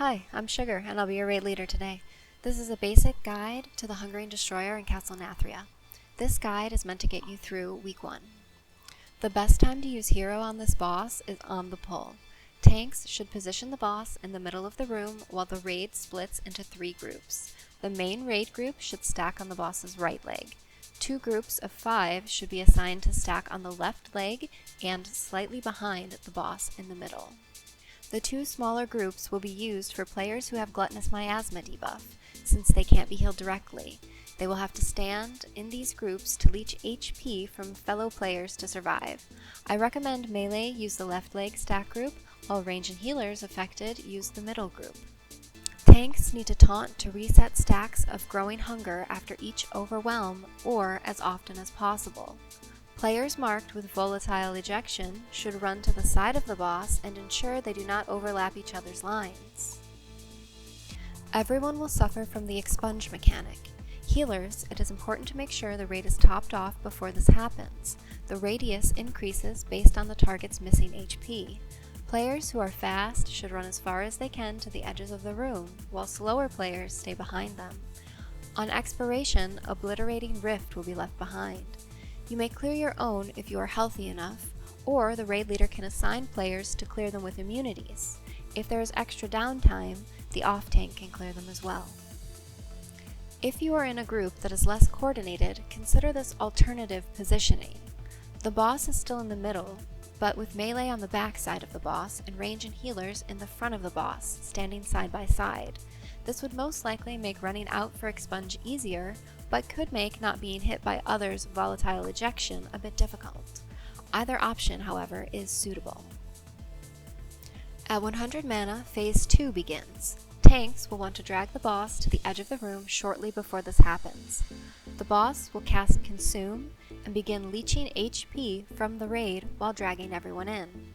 Hi, I'm Sugar, and I'll be your raid leader today. This is a basic guide to the Hungering Destroyer in Castle Nathria. This guide is meant to get you through Week 1. The best time to use Hero on this boss is on the pull. Tanks should position the boss in the middle of the room while the raid splits into 3 groups. The main raid group should stack on the boss's right leg. 2 groups of 5 should be assigned to stack on the left leg and slightly behind the boss in the middle. The 2 smaller groups will be used for players who have gluttonous miasma debuff, since they can't be healed directly. They will have to stand in these groups to leech HP from fellow players to survive. I recommend melee use the left leg stack group, while range and healers affected use the middle group. Tanks need to taunt to reset stacks of growing hunger after each overwhelm, or as often as possible. Players marked with volatile ejection should run to the side of the boss and ensure they do not overlap each other's lines. Everyone will suffer from the expunge mechanic. Healers, it is important to make sure the raid is topped off before this happens. The radius increases based on the target's missing HP. Players who are fast should run as far as they can to the edges of the room, while slower players stay behind them. On expiration, Obliterating Rift will be left behind. You may clear your own if you are healthy enough, or the raid leader can assign players to clear them with immunities. If there is extra downtime, the off-tank can clear them as well. If you are in a group that is less coordinated, consider this alternative positioning. The boss is still in the middle, but with melee on the back side of the boss and range and healers in the front of the boss, standing side by side. This would most likely make running out for expunge easier, but could make not being hit by others' volatile ejection a bit difficult. Either option, however, is suitable. At 100 mana, Phase 2 begins. Tanks will want to drag the boss to the edge of the room shortly before this happens. The boss will cast Consume and begin leeching HP from the raid while dragging everyone in.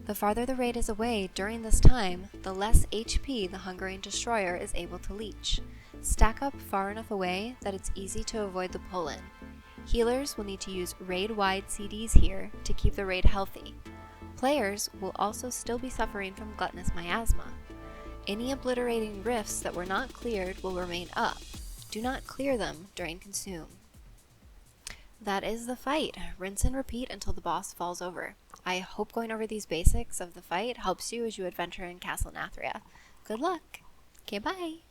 The farther the raid is away during this time, the less HP the Hungering Destroyer is able to leech. Stack up far enough away that it's easy to avoid the pull-in. Healers will need to use raid-wide CDs here to keep the raid healthy. Players will also still be suffering from gluttonous miasma. Any obliterating rifts that were not cleared will remain up. Do not clear them during Consume. That is the fight. Rinse and repeat until the boss falls over. I hope going over these basics of the fight helps you as you adventure in Castle Nathria. Good luck! Okay, bye!